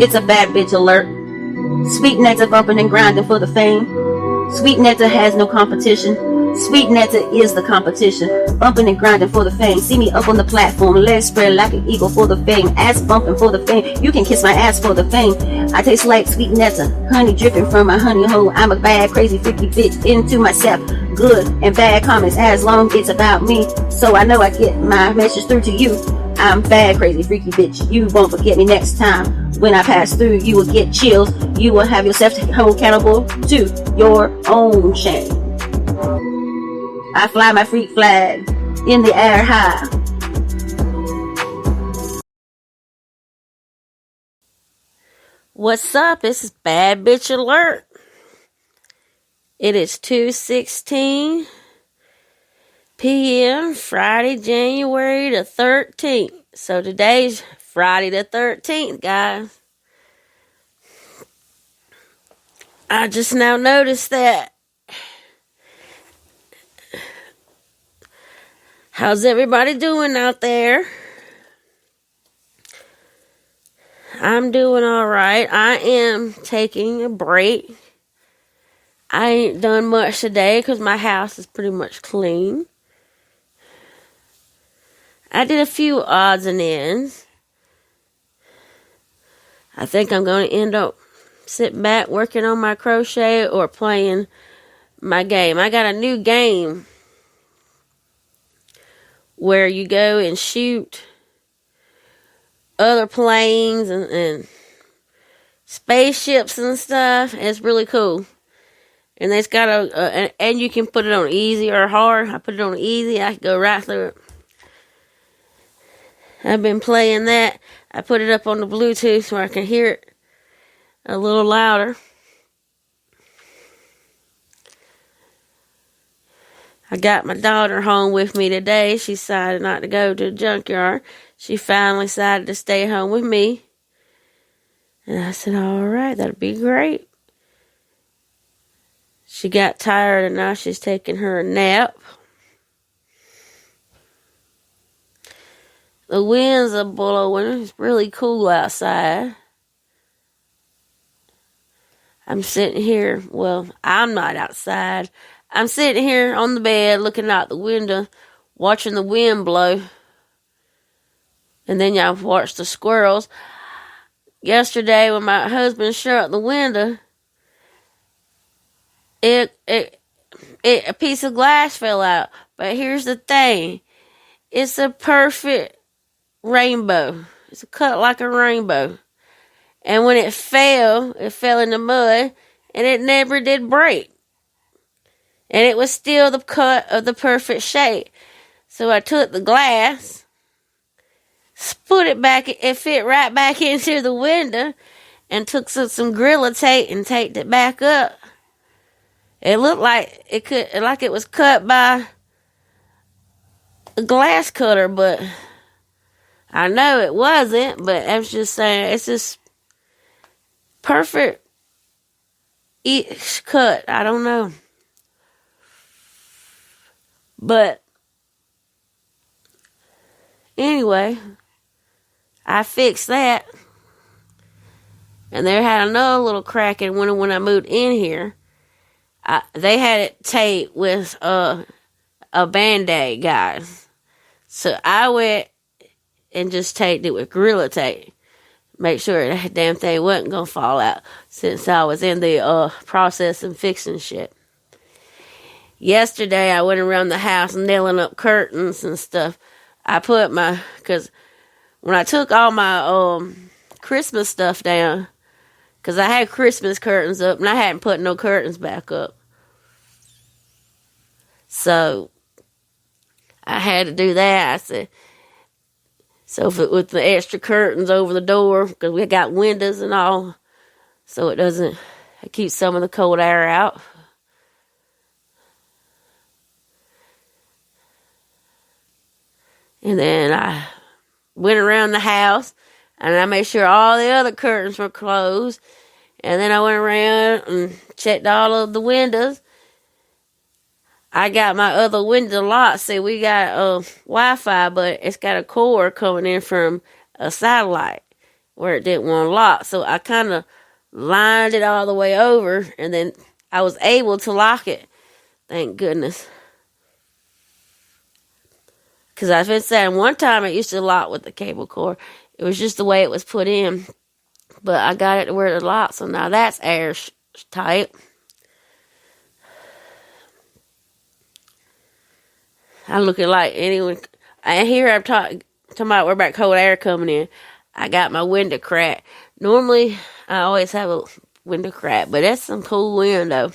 It's a bad bitch alert. Sweet Netta bumping and grinding for the fame. Sweet Netta has no competition. Sweet Netta is the competition. Bumping and grinding for the fame. See me up on the platform, legs spread like an eagle for the fame. Ass bumping for the fame. You can kiss my ass for the fame. I taste like sweet Netta, honey dripping from my honey hole. I'm a bad, crazy, freaky bitch into myself. Good and bad comments as long as it's about me. So I know I get my message through to you. I'm bad, crazy, freaky bitch. You won't forget me next time. When I pass through, you will get chills. You will have yourself to hold accountable to your own shame. I fly my freak flag in the air high. What's up? It's Bad Bitch Alert. It is 2:16 p.m. Friday, January the 13th. So today's Friday the 13th, guys. I just now noticed that. How's everybody doing out there? I'm doing all right. I am taking a break. I ain't done much today because my house is pretty much clean. I did a few odds and ends. I think I'm going to end up sitting back working on my crochet or playing my game. I got a new game where you go and shoot other planes and spaceships and stuff. It's really cool. And it's got and you can put it on easy or hard. I put it on easy. I can go right through it. I've been playing that. I put it up on the Bluetooth so I can hear it a little louder. I got my daughter home with me today. She decided not to go to the junkyard. She finally decided to stay home with me. And I said, all right, that'll be great. She got tired and now she's taking her a nap. The winds are blowing. It's really cool outside. I'm sitting here. Well, I'm not outside. I'm sitting here on the bed looking out the window, watching the wind blow. And then y'all watch the squirrels. Yesterday when my husband shut the window, a piece of glass fell out. But here's the thing. It's a perfect rainbow. It's cut like a rainbow. And when it fell in the mud, and it never did break. And it was still the cut of the perfect shape. So I took the glass, put it back, it fit right back into the window, and took some Gorilla Tape and taped it back up. It looked like it was cut by a glass cutter, but I know it wasn't. But I was just saying, it's just perfect cut. I don't know. But anyway, I fixed that. And they had another little crack in when I moved in here. They had it taped with a Band-Aid, guys. So I went and just taped it with Gorilla Tape. Make sure that damn thing wasn't going to fall out since I was in the process of fixing shit. Yesterday, I went around the house nailing up curtains and stuff. Because when I took all my Christmas stuff down, because I had Christmas curtains up and I hadn't put no curtains back up. So I had to do that. I said, with the extra curtains over the door, because we got windows and all, so it keeps some of the cold air out. And then I went around the house, and I made sure all the other curtains were closed. And then I went around and checked all of the windows. I got my other window locked. See, we got Wi-Fi, but it's got a cord coming in from a satellite. where it didn't want to lock. So I kind of lined it all the way over, and then I was able to lock it. Thank goodness. Because I've been saying one time it used to lock with the cable cord. It was just the way it was put in. But I got it to where it locks, so now that's airtight. I'm looking like anyone. And here I'm talking about where about cold air coming in. I got my window cracked. Normally, I always have a window crack, but that's some cool wind, though.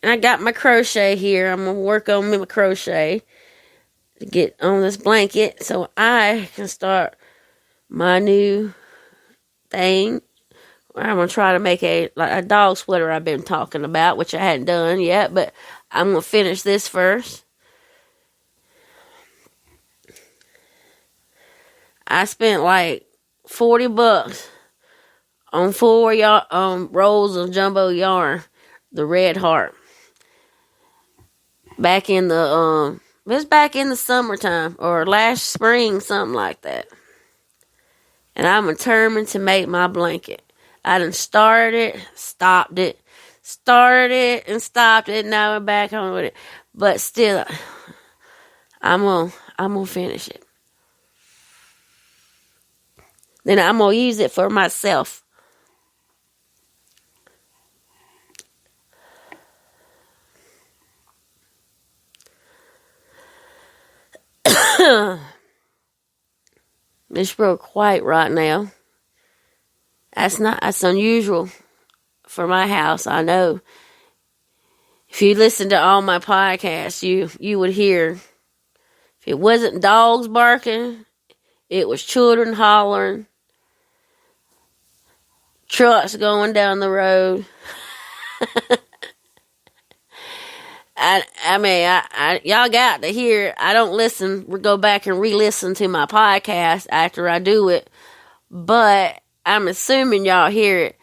And I got my crochet here. I'm going to work on my crochet to get on this blanket so I can start my new thing. I'm going to try to make a dog sweater I've been talking about, which I hadn't done yet, but I'm going to finish this first. I spent like $40 on 4 rolls of jumbo yarn, the Red Heart. Back in the it was back in the summertime or last spring, something like that. And I'm determined to make my blanket. I done started it, stopped it, started it and stopped it. Now I'm back on with it, but still, I'm gonna finish it. Then I'm gonna use it for myself. It's real quiet right now. That's unusual for my house. I know. If you listen to all my podcasts, you would hear. If it wasn't dogs barking, it was children hollering, trucks going down the road. I mean, y'all got to hear. I don't listen. We go back and re-listen to my podcast after I do it, but I'm assuming y'all hear it.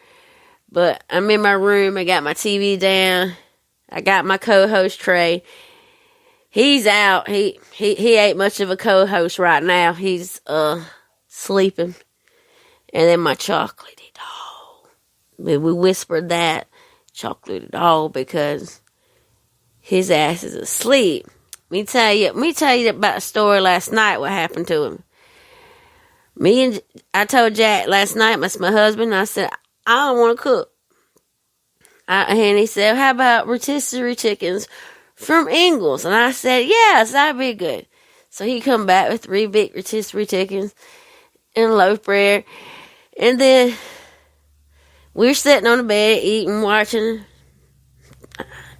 But I'm in my room. I got my TV down. I got my co-host Trey. He's out. He ain't much of a co-host right now. He's sleeping. And then my chocolatey dog. We whispered that chocolatey dog because his ass is asleep. Let me tell you about a story last night. What happened to him? I told Jack last night, my husband. I said I don't want to cook. And he said, "How about rotisserie chickens from Ingles?" And I said, "Yes, that'd be good." So he come back with 3 big rotisserie chickens and loaf bread, and then we're sitting on the bed eating, watching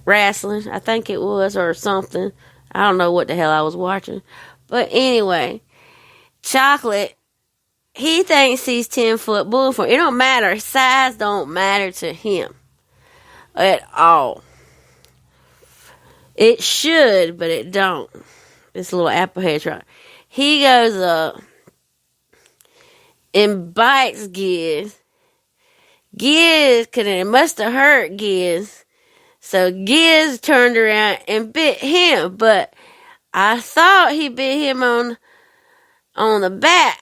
wrestling, I think it was, or something. I don't know what the hell I was watching. But anyway, Chocolate, he thinks he's 10-foot bullfrog. It don't matter. Size don't matter to him at all. It should, but it don't. This little applehead truck. He goes up and bites Giz. Giz, cause it must have hurt Giz. So Giz turned around and bit him, but I thought he bit him on the back,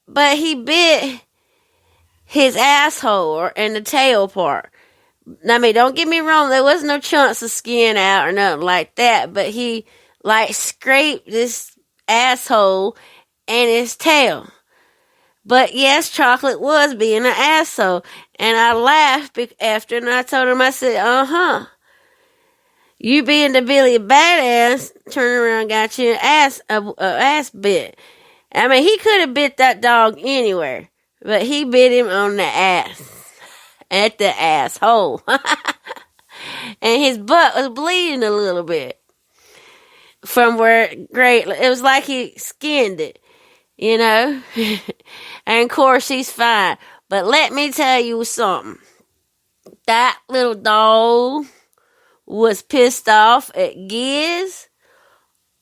but he bit his asshole and the tail part. I mean, don't get me wrong, there was no chunks of skin out or nothing like that, but he scraped this asshole and his tail. But yes, Chocolate was being an asshole, and I laughed after, and I told him, I said, you being the Billy Badass, turned around and got you an ass bit. I mean, he could have bit that dog anywhere, but he bit him on the ass, at the asshole. And his butt was bleeding a little bit from where it was like he skinned it, you know. And of course, he's fine. But let me tell you something. That little dog was pissed off at Giz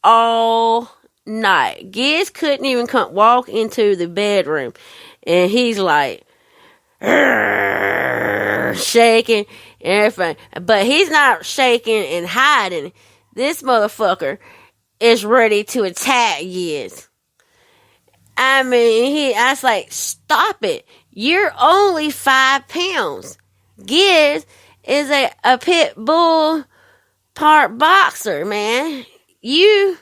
all night. Giz couldn't even walk into the bedroom. And he's like, shaking and everything. But he's not shaking and hiding. this motherfucker is ready to attack Giz. I mean, I was like, stop it. You're only 5 pounds. Giz is a pit bull part boxer, man. You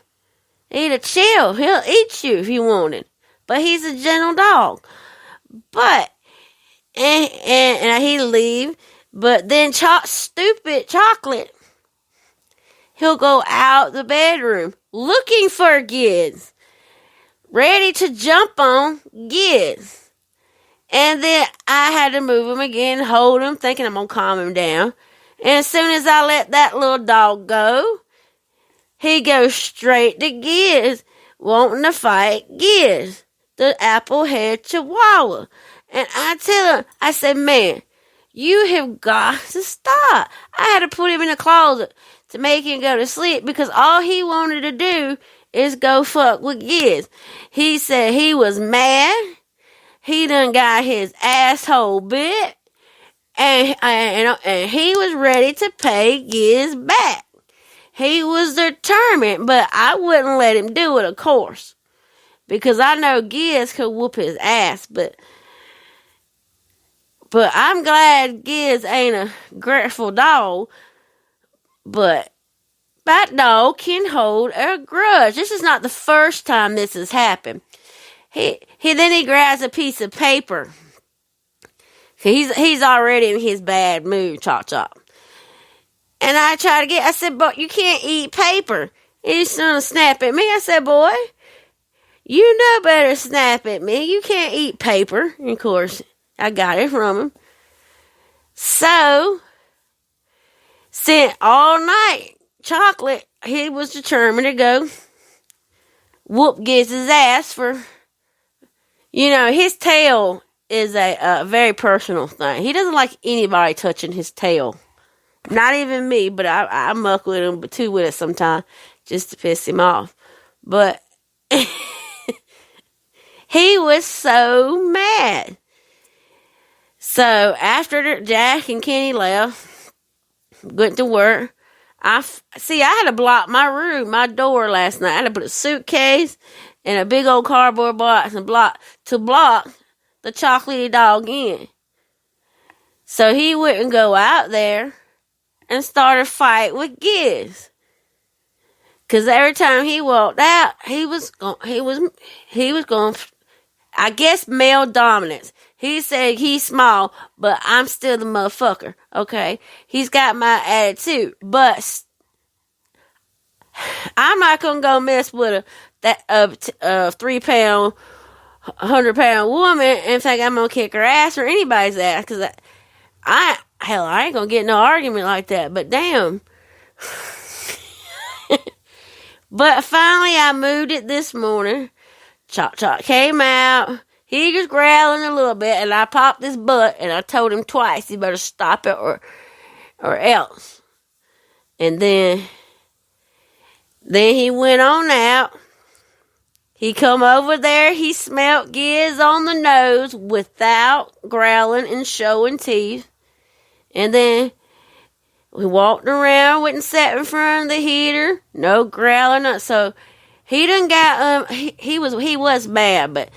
need to chill. He'll eat you if you wanted. But he's a gentle dog. But, and he'd leave. But then stupid Chocolate, he'll go out the bedroom looking for Giz. Ready to jump on Giz. And then I had to move him again, hold him, thinking I'm going to calm him down. And as soon as I let that little dog go, he goes straight to Giz, wanting to fight Giz, the apple-head chihuahua. And I tell him, I said, man, you have got to stop. I had to put him in the closet to make him go to sleep because all he wanted to do is go fuck with Giz. He said he was mad. He done got his asshole bit. And he was ready to pay Giz back. He was determined, but I wouldn't let him do it, of course. Because I know Giz could whoop his ass, but I'm glad Giz ain't a grateful dog. But that dog can hold a grudge. This is not the first time this has happened. He grabs a piece of paper. He's already in his bad mood, Chop. And I said, but you can't eat paper. He's gonna snap at me. I said, boy, you know better snap at me. You can't eat paper. And of course, I got it from him. So, sent all night, Chocolate, he was determined to go whoop Giz's ass for, his tail is a very personal thing. He doesn't like anybody touching his tail. Not even me, but I muck with him too with it sometimes just to piss him off. But he was so mad. So after Jack and Kenny left, went to work, I had to block my door last night. I had to put a suitcase and a big old cardboard box and block the chocolatey dog in. So he wouldn't go out there and start a fight with Giz. Cause every time he walked out, he was going, I guess, male dominance. He said he's small, but I'm still the motherfucker. Okay. He's got my attitude, but I'm not going to go mess with a 3 pound, 100-pound woman and think I'm going to kick her ass or anybody's ass. Cause I ain't going to get no argument like that, but damn. But finally I moved it this morning. Chop came out. He was growling a little bit, and I popped his butt, and I told him twice, he better stop it or else. And then he went on out. He come over there. He smelt Giz on the nose without growling and showing teeth. And then we walked around, went and sat in front of the heater. No growling. So he done got, he was mad, but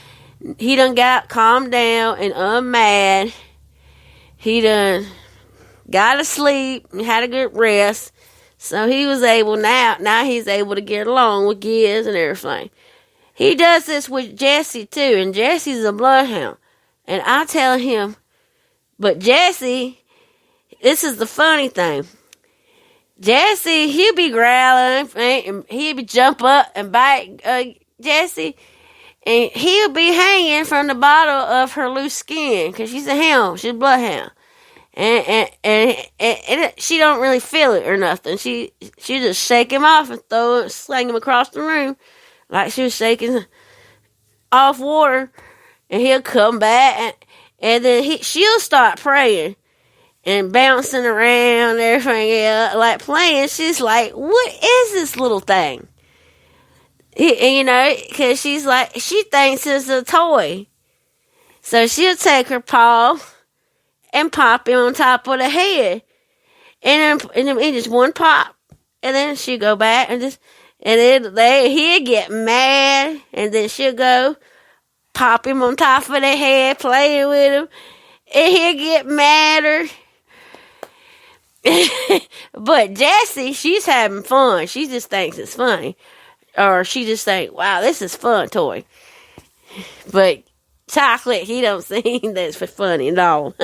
he done got calmed down and unmad. He done got to sleep and had a good rest. So he was able now he's able to get along with Giz and everything. He does this with Jesse too, and Jesse's a bloodhound. And I tell him, but Jesse, this is the funny thing. Jesse, he'll be growling, and he'll be jump up and bite Jesse. And he'll be hanging from the bottom of her loose skin, because she's a hound. She's a bloodhound. And she don't really feel it or nothing. She just shake him off and sling him across the room like she was shaking off water. And he'll come back, and then she'll start praying and bouncing around and everything else, like playing. She's like, what is this little thing? Because she's like, she thinks it's a toy. So she'll take her paw and pop him on top of the head. And in just one pop, And then she'll go back and he'll get mad, and then she'll go pop him on top of the head, playing with him, and he'll get madder. But Jessie, she's having fun. She just thinks it's funny. Or she just thinks, wow, this is fun toy. But Chocolate, he don't think that's funny at all.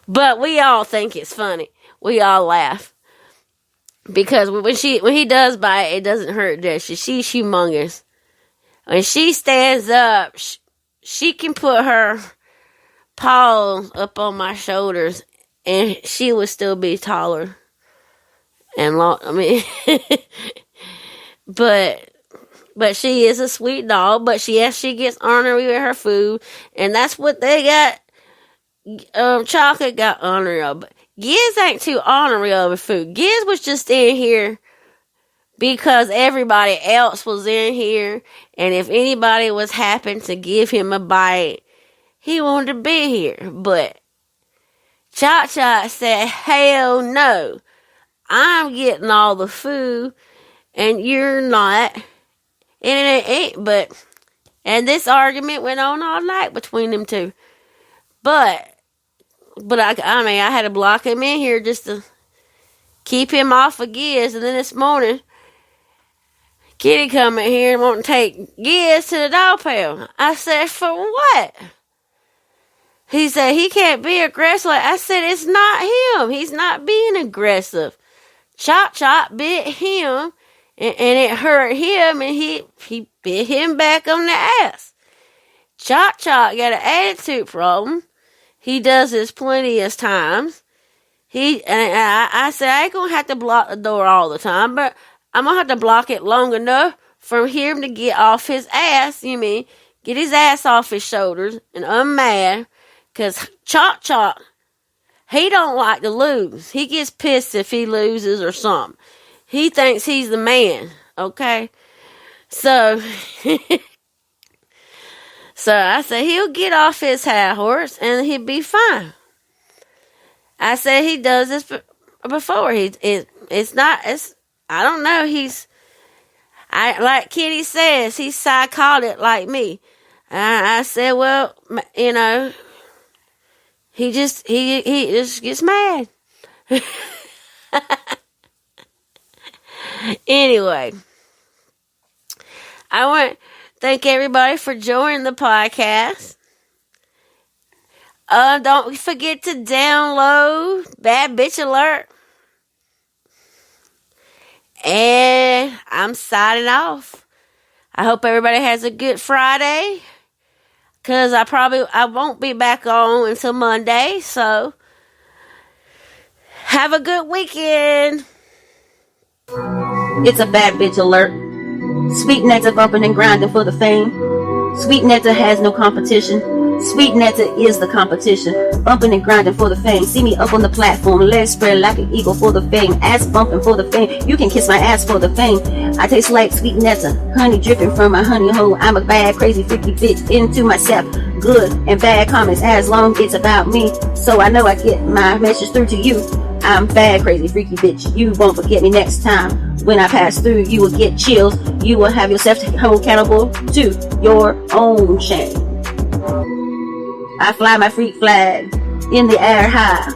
But we all think it's funny. We all laugh. Because when he does bite, it doesn't hurt Jessie. She's humongous. When she stands up, she can put her paws up on my shoulders, and she would still be taller and long. I mean, but she is a sweet dog. But she gets ornery with her food, and that's what they got. Chocolate got ornery of, but Giz ain't too ornery over food. Giz was just in here because everybody else was in here, and if anybody was happened to give him a bite, he wanted to be here. But Cha said, hell no, I'm getting all the food, and you're not. And it ain't, and this argument went on all night between them two. But I had to block him in here just to keep him off of Giz. And then this morning, Kitty come in here and want to take Giz to the dog pound. I said, for what? He said, he can't be aggressive. I said, it's not him. He's not being aggressive. Chop bit him, and it hurt him, and he bit him back on the ass. Chop got an attitude problem. He does this plenty of times. I said, I ain't going to have to block the door all the time, but I'm going to have to block it long enough for him to get off his ass. You mean, get his ass off his shoulders and unmad. Because Chop, he don't like to lose. He gets pissed if he loses or something. He thinks he's the man, okay? So... So I said, he'll get off his high horse and he'll be fine. I said, he does this before. I don't know. Like Kitty says, he's psychotic like me. I said, well, you know, he just gets mad. Anyway, I want... Thank everybody for joining the podcast. Don't forget to download Bad Bitch Alert. And I'm signing off. I hope everybody has a good Friday. Because I won't be back on until Monday. So, have a good weekend. It's a Bad Bitch Alert. Sweet Nectar bumping and grinding for the fame. Sweet Nectar has no competition. Sweet Nectar is the competition. Bumping and grinding for the fame. See me up on the platform, legs spread like an eagle for the fame. Ass bumping for the fame. You can kiss my ass for the fame. I taste like sweet nectar, honey dripping from my honey hole. I'm a bad, crazy, freaky bitch into myself. Good and bad comments as long it's about me. So I know I get my message through to you. I'm bad, crazy, freaky bitch. You won't forget me next time. When I pass through, you will get chills. You will have yourself to hold accountable to your own shame. I fly my freak flag in the air high.